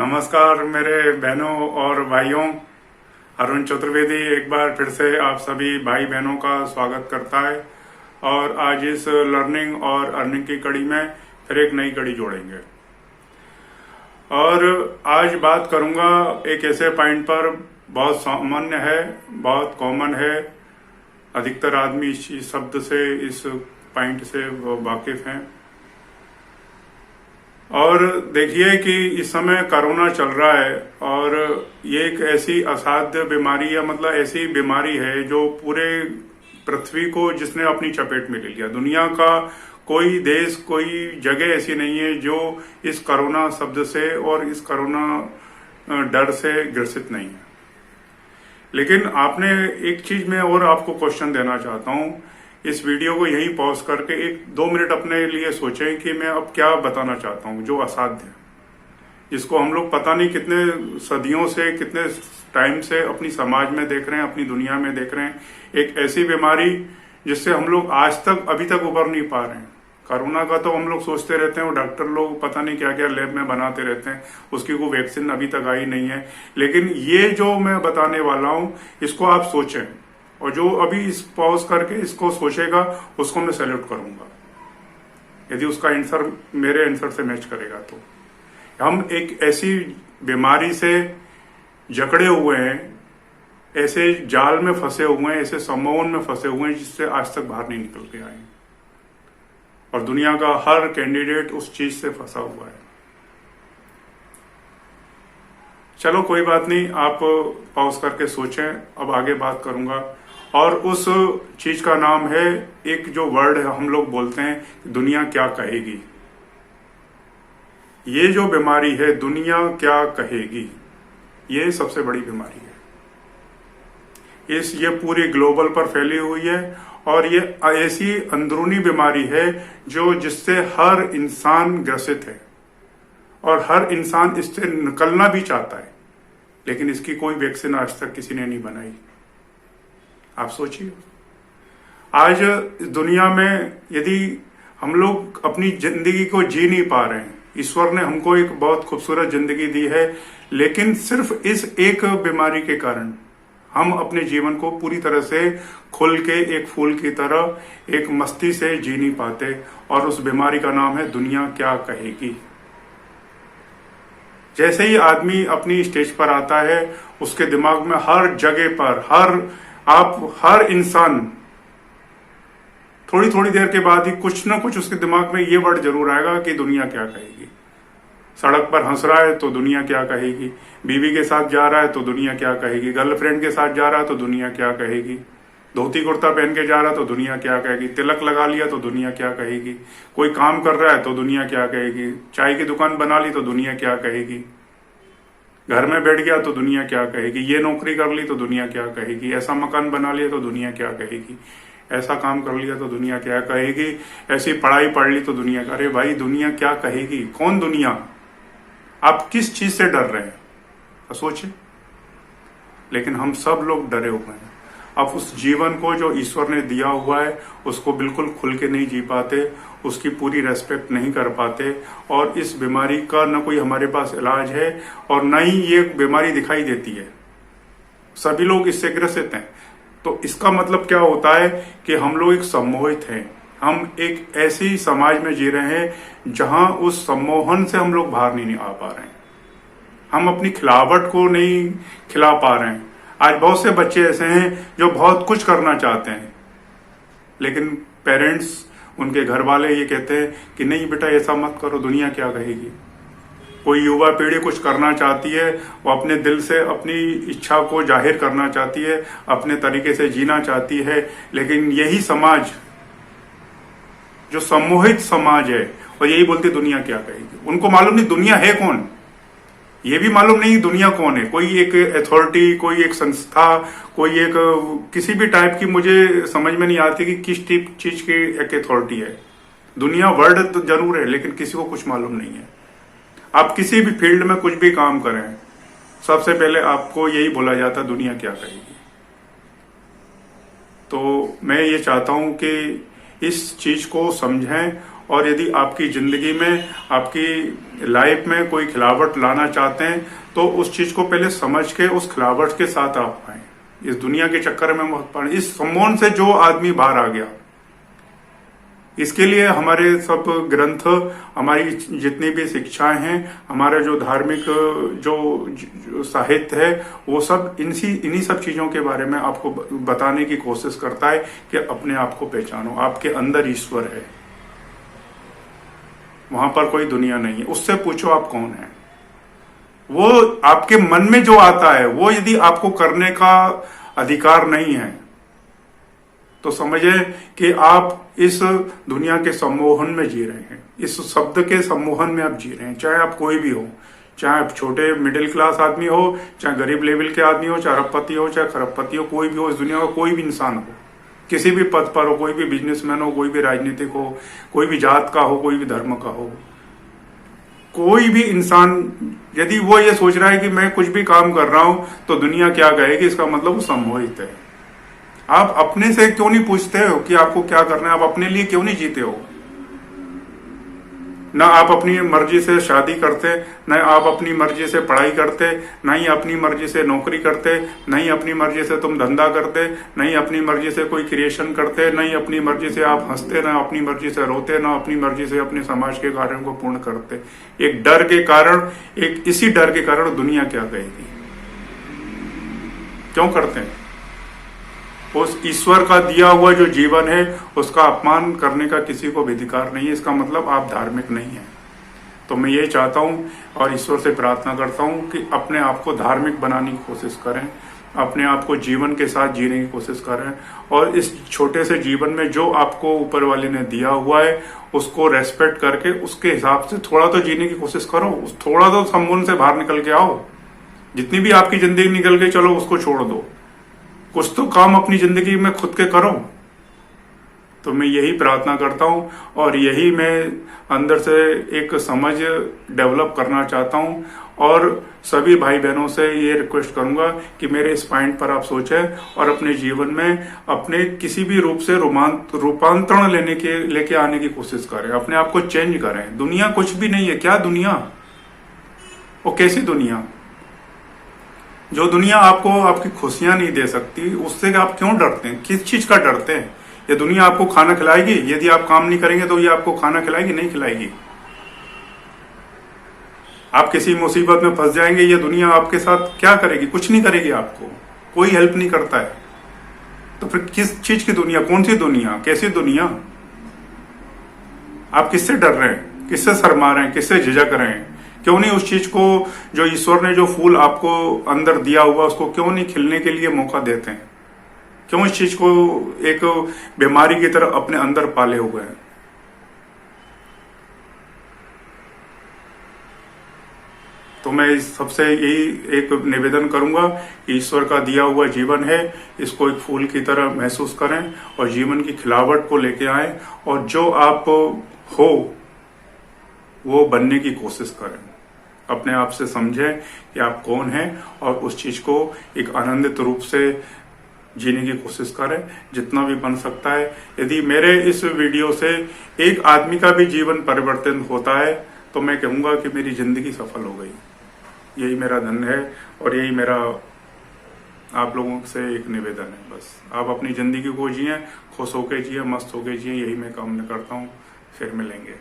नमस्कार मेरे बहनों और भाइयों। अरुण चतुर्वेदी एक बार फिर से आप सभी भाई बहनों का स्वागत करता है और आज इस लर्निंग और अर्निंग की कड़ी में फिर एक नई कड़ी जोड़ेंगे। और आज बात करूंगा एक ऐसे पॉइंट पर, बहुत सामान्य है, बहुत कॉमन है, अधिकतर आदमी इस शब्द से, इस पॉइंट से वाकिफ हैं। और देखिए कि इस समय कोरोना चल रहा है और ये एक ऐसी असाध्य बीमारी है, मतलब ऐसी बीमारी है जो पूरे पृथ्वी को जिसने अपनी चपेट में ले लिया। दुनिया का कोई देश, कोई जगह ऐसी नहीं है जो इस कोरोना शब्द से और इस कोरोना डर से ग्रसित नहीं है। लेकिन आपने एक चीज में और आपको क्वेश्चन देना चाहता हूं, इस वीडियो को यहीं पॉज करके 1-2 मिनट अपने लिए सोचें कि मैं अब क्या बताना चाहता हूं जो असाध्य है, जिसको हम लोग पता नहीं कितने सदियों से, कितने टाइम से अपनी समाज में देख रहे हैं, अपनी दुनिया में देख रहे हैं। एक ऐसी बीमारी जिससे हम लोग आज तक अभी तक उबर नहीं पा रहे हैं। कोरोना का तो हम लोग सोचते रहते हैं, डॉक्टर लोग पता नहीं क्या क्या लैब में बनाते रहते हैं, उसकी कोई वैक्सीन अभी तक आई नहीं है। लेकिन ये जो मैं बताने वाला हूं इसको आप सोचें, और जो अभी इस पॉज करके इसको सोचेगा उसको मैं सैल्यूट करूंगा, यदि उसका आंसर मेरे आंसर से मैच करेगा। तो हम एक ऐसी बीमारी से जकड़े हुए हैं, ऐसे जाल में फंसे हुए हैं, ऐसे सम्मोहन में फंसे हुए हैं जिससे आज तक बाहर नहीं निकल के आए। और दुनिया का हर कैंडिडेट उस चीज से फंसा हुआ है। चलो कोई बात नहीं, आप पॉज करके सोचें, अब आगे बात करूंगा। और उस चीज का नाम है, एक जो वर्ड है हम लोग बोलते हैं, दुनिया क्या कहेगी। ये जो बीमारी है, दुनिया क्या कहेगी, ये सबसे बड़ी बीमारी है। ये पूरी ग्लोबल पर फैली हुई है और ये ऐसी अंदरूनी बीमारी है जो जिससे हर इंसान ग्रसित है और हर इंसान इससे निकलना भी चाहता है, लेकिन इसकी कोई वैक्सीन आज तक किसी ने नहीं बनाई। आप सोचिए, आज दुनिया में यदि हम लोग अपनी जिंदगी को जी नहीं पा रहे हैं, ईश्वर ने हमको एक बहुत खूबसूरत जिंदगी दी है, लेकिन सिर्फ इस एक बीमारी के कारण हम अपने जीवन को पूरी तरह से खुल के एक फूल की तरह, एक मस्ती से जी नहीं पाते। और उस बीमारी का नाम है दुनिया क्या कहेगी। जैसे ही आदमी अपनी स्टेज पर आता है, उसके दिमाग में हर जगह पर, हर इंसान थोड़ी थोड़ी देर के बाद ही कुछ ना कुछ उसके दिमाग में ये वर्ड जरूर आएगा कि दुनिया क्या कहेगी। सड़क पर हंस रहा है तो दुनिया क्या कहेगी, बीवी के साथ जा रहा है तो दुनिया क्या कहेगी, गर्लफ्रेंड के साथ जा रहा है तो दुनिया क्या कहेगी, धोती कुर्ता पहन के जा रहा है तो दुनिया क्या कहेगी, तिलक लगा लिया तो दुनिया क्या कहेगी, कोई काम कर रहा है तो दुनिया क्या कहेगी, चाय की दुकान बना ली तो दुनिया क्या कहेगी, घर में बैठ गया तो दुनिया क्या कहेगी, ये नौकरी कर ली तो दुनिया क्या कहेगी, ऐसा मकान बना लिया तो दुनिया क्या कहेगी, ऐसा काम कर लिया तो दुनिया क्या कहेगी, ऐसी पढ़ाई पढ़ ली तो दुनिया का। अरे भाई, दुनिया क्या कहेगी? कौन दुनिया? आप किस चीज से डर रहे हैं सोचिए। लेकिन हम सब लोग डरे हुए हैं। आप उस जीवन को जो ईश्वर ने दिया हुआ है उसको बिल्कुल खुल के नहीं जी पाते, उसकी पूरी रेस्पेक्ट नहीं कर पाते। और इस बीमारी का न कोई हमारे पास इलाज है और न ही ये बीमारी दिखाई देती है। सभी लोग इससे ग्रसित हैं। तो इसका मतलब क्या होता है कि हम लोग एक सम्मोहित हैं। हम एक ऐसी समाज में जी रहे हैं जहां उस सम्मोहन से हम लोग बाहर नहीं आ पा रहे हैं। हम अपनी खिलावट को नहीं खिला पा रहे हैं। आज बहुत से बच्चे ऐसे हैं जो बहुत कुछ करना चाहते हैं, लेकिन पेरेंट्स, उनके घर वाले ये कहते हैं कि नहीं बेटा ऐसा मत करो, दुनिया क्या कहेगी। कोई युवा पीढ़ी कुछ करना चाहती है, वो अपने दिल से अपनी इच्छा को जाहिर करना चाहती है, अपने तरीके से जीना चाहती है, लेकिन यही समाज जो सम्मोहित समाज है और यही बोलती दुनिया क्या कहेगी। उनको मालूम नहीं दुनिया है कौन, ये भी मालूम नहीं दुनिया कौन है। कोई एक अथॉरिटी, कोई एक संस्था, कोई एक किसी भी टाइप की, मुझे समझ में नहीं आती कि किस चीज की एक अथॉरिटी है। दुनिया वर्ड तो जरूर है, लेकिन किसी को कुछ मालूम नहीं है। आप किसी भी फील्ड में कुछ भी काम करें, सबसे पहले आपको यही बोला जाता है दुनिया क्या कहेगी। तो मैं ये चाहता हूं कि इस चीज को समझें और यदि आपकी जिंदगी में, आपकी लाइफ में कोई खिलावट लाना चाहते हैं तो उस चीज को पहले समझ के उस खिलावट के साथ आप आए। इस दुनिया के चक्कर में मत पड़े। इस सम्मोहन से जो आदमी बाहर आ गया, इसके लिए हमारे सब ग्रंथ, हमारी जितनी भी शिक्षाएं हैं, हमारा जो धार्मिक जो साहित्य है, वो सब इन्हीं सब चीजों के बारे में आपको बताने की कोशिश करता है कि अपने आप को पहचानो। आपके अंदर ईश्वर है, वहां पर कोई दुनिया नहीं है। उससे पूछो आप कौन है। वो आपके मन में जो आता है, वो यदि आपको करने का अधिकार नहीं है तो समझे कि आप इस दुनिया के सम्मोहन में जी रहे हैं, इस शब्द के सम्मोहन में आप जी रहे हैं। चाहे आप कोई भी हो, चाहे आप छोटे मिडिल क्लास आदमी हो, चाहे गरीब लेवल के आदमी हो, चाहे अरबपति हो, चाहे खरबपति हो, कोई भी हो, इस दुनिया का कोई भी इंसान हो, किसी भी पद पर हो, कोई भी बिजनेसमैन हो, कोई भी राजनीतिक हो, कोई भी जात का हो, कोई भी धर्म का हो, कोई भी इंसान यदि वो ये सोच रहा है कि मैं कुछ भी काम कर रहा हूं तो दुनिया क्या कहेगी, इसका मतलब वो सम्मोहित है। आप अपने से क्यों नहीं पूछते हो कि आपको क्या करना है? आप अपने लिए क्यों नहीं जीते हो? ना आप अपनी मर्जी से शादी करते, न आप अपनी मर्जी से पढ़ाई करते, न ही अपनी मर्जी से नौकरी करते, न ही अपनी मर्जी से तुम धंधा करते, न ही अपनी मर्जी से कोई क्रिएशन करते, न ही अपनी मर्जी से आप हंसते, न अपनी मर्जी से रोते, न अपनी मर्जी से अपने समाज के कार्यों को पूर्ण करते। एक डर के कारण, इसी डर के कारण दुनिया क्या कहेगी। क्यों करते हैं? उस ईश्वर का दिया हुआ जो जीवन है उसका अपमान करने का किसी को भी अधिकार नहीं है। इसका मतलब आप धार्मिक नहीं है। तो मैं ये चाहता हूं और ईश्वर से प्रार्थना करता हूं कि अपने आप को धार्मिक बनाने की कोशिश करें, अपने आप को जीवन के साथ जीने की कोशिश करें, और इस छोटे से जीवन में जो आपको ऊपर वाले ने दिया हुआ है उसको रेस्पेक्ट करके उसके हिसाब से थोड़ा तो जीने की कोशिश करो। थोड़ा तो सम्मोहन से बाहर निकल के आओ। जितनी भी आपकी जिंदगी निकल गई, चलो उसको छोड़ दो, कुछ तो काम अपनी जिंदगी में खुद के करो। तो मैं यही प्रार्थना करता हूं और यही मैं अंदर से एक समझ डेवलप करना चाहता हूं, और सभी भाई बहनों से ये रिक्वेस्ट करूंगा कि मेरे इस पॉइंट पर आप सोचें और अपने जीवन में अपने किसी भी रूप से रूपांतरण लेके आने की कोशिश करें, अपने आप को चेंज करें। दुनिया कुछ भी नहीं है। क्या दुनिया? वो कैसी दुनिया? जो दुनिया आपको आपकी खुशियां नहीं दे सकती, उससे आप क्यों डरते हैं? किस चीज का डरते हैं? ये दुनिया आपको खाना खिलाएगी? यदि आप काम नहीं करेंगे तो ये आपको खाना खिलाएगी? नहीं खिलाएगी। आप किसी मुसीबत में फंस जाएंगे, ये दुनिया आपके साथ क्या करेगी? कुछ नहीं करेगी, आपको कोई हेल्प नहीं करता है। तो फिर किस चीज की दुनिया? कौन सी दुनिया? कैसी दुनिया? आप किससे डर रहे हैं? किससे शर्मा रहे हैं? किससे झिझक रहे हैं? क्यों नहीं उस चीज को, जो ईश्वर ने जो फूल आपको अंदर दिया हुआ, उसको क्यों नहीं खिलने के लिए मौका देते हैं? क्यों इस चीज को एक बीमारी की तरह अपने अंदर पाले हुए हैं? तो मैं सबसे यही एक निवेदन करूंगा कि ईश्वर का दिया हुआ जीवन है, इसको एक फूल की तरह महसूस करें और जीवन की खिलावट को लेके आए, और जो आप हो वो बनने की कोशिश करें। अपने आप से समझें कि आप कौन हैं और उस चीज को एक आनंदित रूप से जीने की कोशिश करें, जितना भी बन सकता है। यदि मेरे इस वीडियो से एक आदमी का भी जीवन परिवर्तन होता है तो मैं कहूंगा कि मेरी जिंदगी सफल हो गई। यही मेरा धन्य है और यही मेरा आप लोगों से एक निवेदन है। बस आप अपनी जिंदगी को जिए, खुश होके जिए, मस्त होके जिए, यही मैं कामना करता हूँ। फिर मिलेंगे।